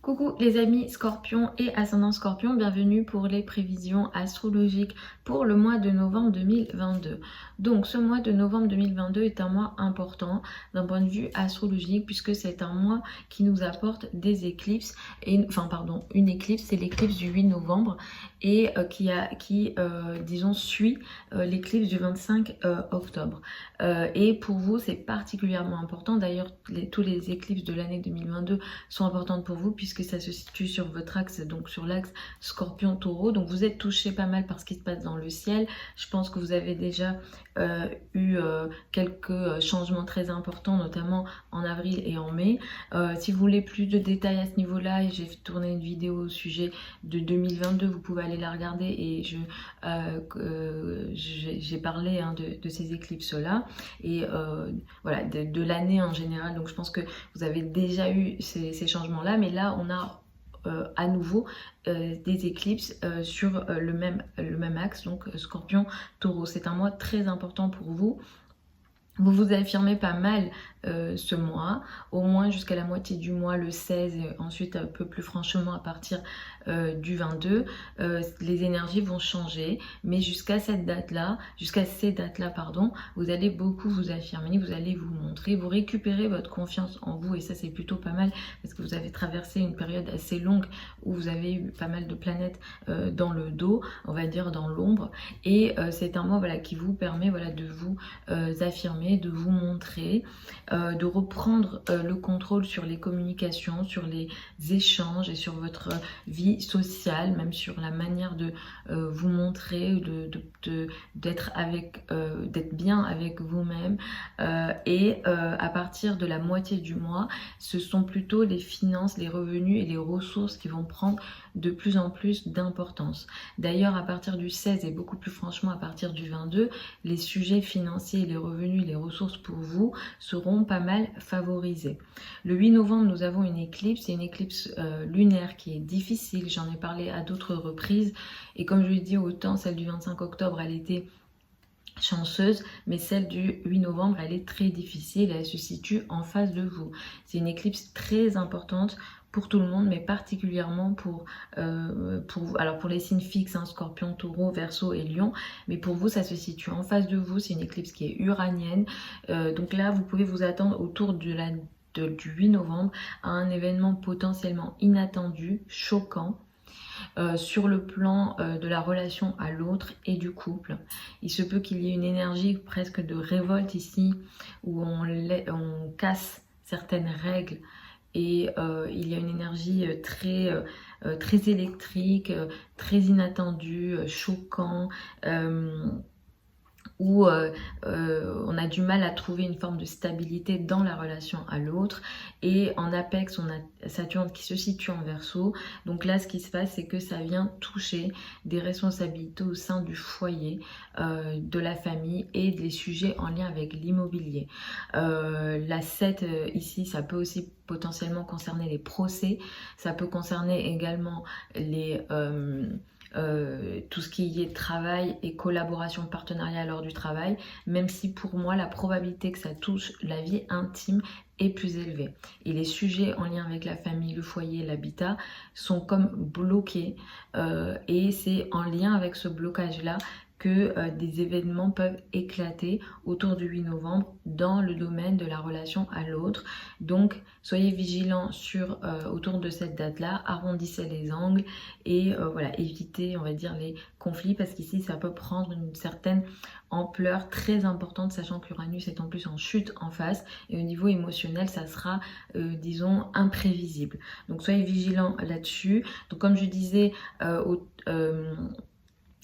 Coucou les amis Scorpion et ascendant Scorpion, bienvenue pour les prévisions astrologiques pour le mois de novembre 2022. Donc ce mois de novembre 2022 est un mois important d'un point de vue astrologique puisque c'est un mois qui nous apporte des éclipses, une éclipse, c'est l'éclipse du 8 novembre et disons suit l'éclipse du 25 octobre. Et pour vous c'est particulièrement important, d'ailleurs tous les éclipses de l'année 2022 sont importantes pour vous puisque ça se situe sur votre axe, donc sur l'axe Scorpion-Taureau. Donc vous êtes touché pas mal par ce qui se passe dans le ciel. Je pense que vous avez déjà eu quelques changements très importants, notamment en avril et en mai. Si vous voulez plus de détails à ce niveau-là, et j'ai tourné une vidéo au sujet de 2022, vous pouvez aller la regarder et j'ai parlé de ces éclipses-là et voilà, de l'année en général. Donc je pense que vous avez déjà eu ces changements-là, mais là on a à nouveau des éclipses sur le même axe, donc Scorpion-Taureau. C'est un mois très important pour vous. Vous vous affirmez pas mal ce mois, au moins jusqu'à la moitié du mois, le 16, et ensuite un peu plus franchement à partir du 22. Les énergies vont changer, mais jusqu'à ces dates-là, vous allez beaucoup vous affirmer, vous allez vous montrer, vous récupérez votre confiance en vous, et ça c'est plutôt pas mal, parce que vous avez traversé une période assez longue où vous avez eu pas mal de planètes dans le dos, on va dire dans l'ombre, et c'est un mois qui vous permet de vous affirmer, de vous montrer, de reprendre le contrôle sur les communications, sur les échanges et sur votre vie sociale, même sur la manière de vous montrer, d'être bien avec vous-même. Et à partir de la moitié du mois, ce sont plutôt les finances, les revenus et les ressources qui vont prendre de plus en plus d'importance. D'ailleurs, à partir du 16 et beaucoup plus franchement à partir du 22, les sujets financiers, les revenus, les ressources pour vous seront pas mal favorisés. Le 8 novembre, nous avons une éclipse, c'est une éclipse lunaire qui est difficile, j'en ai parlé à d'autres reprises, et comme je l'ai dit, autant celle du 25 octobre, elle était chanceuse, mais celle du 8 novembre, elle est très difficile, elle se situe en face de vous. C'est une éclipse très importante pour tout le monde, mais particulièrement pour les signes fixes, Scorpion, Taureau, Verseau et Lion, mais pour vous ça se situe en face de vous. C'est une éclipse qui est uranienne, donc là vous pouvez vous attendre autour du 8 novembre à un événement potentiellement inattendu, choquant, sur le plan de la relation à l'autre et du couple. Il se peut qu'il y ait une énergie presque de révolte ici, où on casse certaines règles, et il y a une énergie très électrique, très inattendue, choquant, où on a du mal à trouver une forme de stabilité dans la relation à l'autre. Et en apex, on a Saturne qui se situe en Verseau. Donc là, ce qui se passe, c'est que ça vient toucher des responsabilités au sein du foyer, de la famille et des sujets en lien avec l'immobilier. La 7 ici, ça peut aussi potentiellement concerner les procès. Ça peut concerner également tout ce qui est travail et collaboration, partenariat lors du travail, même si pour moi la probabilité que ça touche la vie intime est plus élevée. Et les sujets en lien avec la famille, le foyer, l'habitat sont comme bloqués, et c'est en lien avec ce blocage-là que des événements peuvent éclater autour du 8 novembre dans le domaine de la relation à l'autre. Donc soyez vigilants autour de cette date-là, arrondissez les angles et évitez, on va dire, les conflits, parce qu'ici ça peut prendre une certaine ampleur très importante, sachant qu'Uranus est en plus en chute en face, et au niveau émotionnel ça sera disons imprévisible. Donc soyez vigilants là-dessus. Donc comme je disais,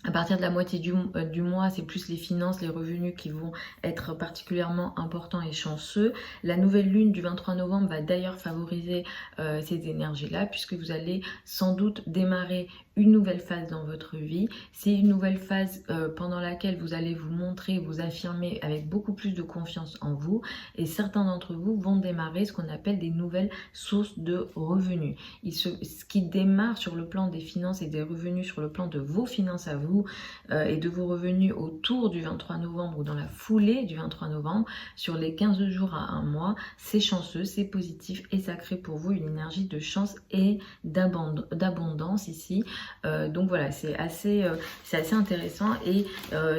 à partir de la moitié du mois, c'est plus les finances, les revenus qui vont être particulièrement importants et chanceux. La nouvelle lune du 23 novembre va d'ailleurs favoriser ces énergies-là, puisque vous allez sans doute démarrer une nouvelle phase dans votre vie. C'est une nouvelle phase pendant laquelle vous allez vous montrer, vous affirmer avec beaucoup plus de confiance en vous, et certains d'entre vous vont démarrer ce qu'on appelle des nouvelles sources de revenus. Ce qui démarre sur le plan des finances et des revenus, sur le plan de vos finances à vous, vous et de vos revenus autour du 23 novembre ou dans la foulée du 23 novembre, sur les 15 jours à un mois, c'est chanceux, c'est positif et ça crée pour vous une énergie de chance et d'abondance ici. Donc voilà, c'est assez intéressant et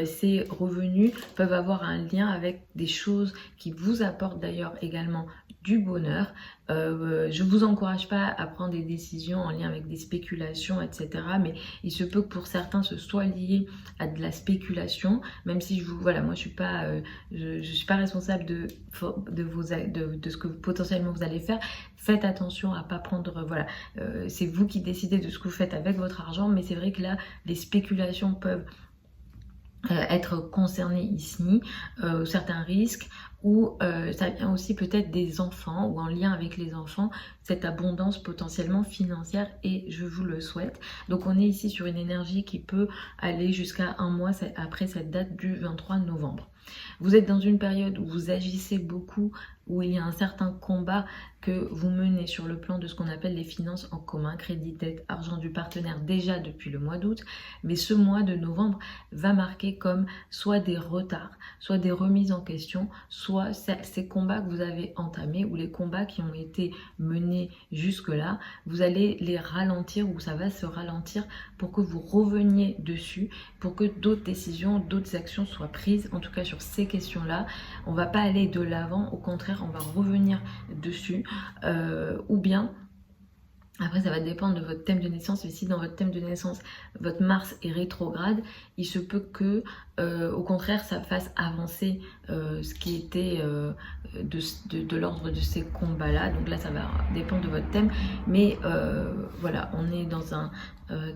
ces revenus peuvent avoir un lien avec des choses qui vous apportent d'ailleurs également du bonheur. Je vous encourage pas à prendre des décisions en lien avec des spéculations, etc. Mais il se peut que pour certains ce soit lié à de la spéculation, même si voilà, moi je suis pas responsable de ce que potentiellement vous allez faire. Faites attention à pas prendre, voilà, c'est vous qui décidez de ce que vous faites avec votre argent, mais c'est vrai que là, les spéculations peuvent être concernées ici, certains risques, ou ça vient aussi peut-être des enfants ou en lien avec les enfants, cette abondance potentiellement financière et je vous le souhaite. Donc on est ici sur une énergie qui peut aller jusqu'à un mois après cette date du 23 novembre. Vous êtes dans une période où vous agissez beaucoup, où il y a un certain combat que vous menez sur le plan de ce qu'on appelle les finances en commun, crédit, dette, argent du partenaire déjà depuis le mois d'août. Mais ce mois de novembre va marquer comme soit des retards, soit des remises en question, soit ces combats que vous avez entamés ou les combats qui ont été menés jusque-là, vous allez les ralentir ou ça va se ralentir pour que vous reveniez dessus, pour que d'autres décisions, d'autres actions soient prises, en tout cas sur ces questions-là. On ne va pas aller de l'avant, au contraire, on va revenir dessus. Ou bien, après ça va dépendre de votre thème de naissance, mais si dans votre thème de naissance, votre Mars est rétrograde, il se peut que, au contraire, ça fasse avancer ce qui était de l'ordre de ces combats-là. Donc là, ça va dépendre de votre thème, mais voilà, on est dans un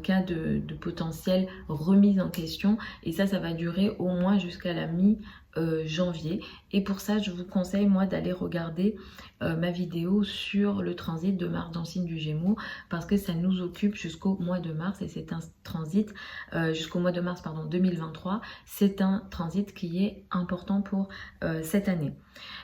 cas de potentielle remise en question, et ça va durer au moins jusqu'à la mi-janvier. Et pour ça, je vous conseille, moi, d'aller regarder ma vidéo sur le transit de Mars dans le signe du Gémeaux, parce que ça nous occupe jusqu'au mois de mars, et c'est un transit jusqu'au mois de mars, pardon, 2023. C'est un transit qui est important pour cette année.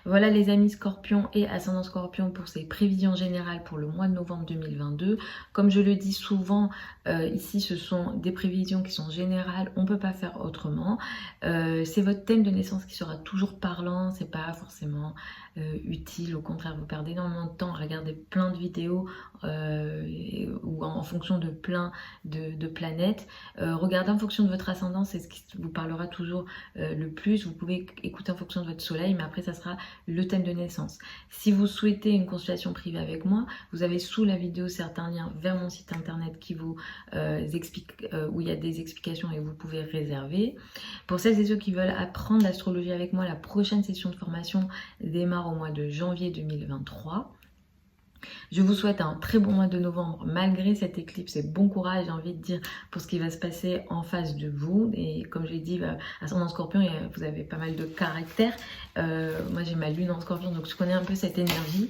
Voilà les amis Scorpion et ascendant Scorpion pour ces prévisions générales pour le mois de novembre 2022. Comme je le dis souvent, ici ce sont des prévisions qui sont générales, on ne peut pas faire autrement. C'est votre thème de naissance qui sera toujours parlant, c'est pas forcément utile, au contraire vous perdez énormément de temps à regarder plein de vidéos ou en fonction de plein de planètes. Regardez en fonction de votre ascendant, c'est ce qui vous parlera toujours le plus. Vous pouvez écouter en fonction de votre soleil, mais après ça sera le thème de naissance. Si vous souhaitez une consultation privée avec moi, vous avez sous la vidéo certains liens vers mon site internet qui vous explique, où il y a des explications et vous pouvez réserver. Pour celles et ceux qui veulent apprendre l'astrologie avec moi, la prochaine session de formation démarre au mois de janvier 2023. Je vous souhaite un très bon mois de novembre malgré cette éclipse et bon courage, j'ai envie de dire, pour ce qui va se passer en face de vous. Et comme j'ai dit, ascendant Scorpion, vous avez pas mal de caractère. Moi j'ai ma lune en Scorpion, donc je connais un peu cette énergie.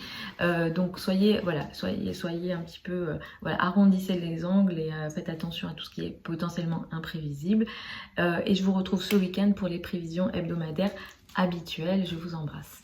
Donc soyez un petit peu, voilà, arrondissez les angles et faites attention à tout ce qui est potentiellement imprévisible. Et je vous retrouve ce week-end pour les prévisions hebdomadaires habituelles. Je vous embrasse.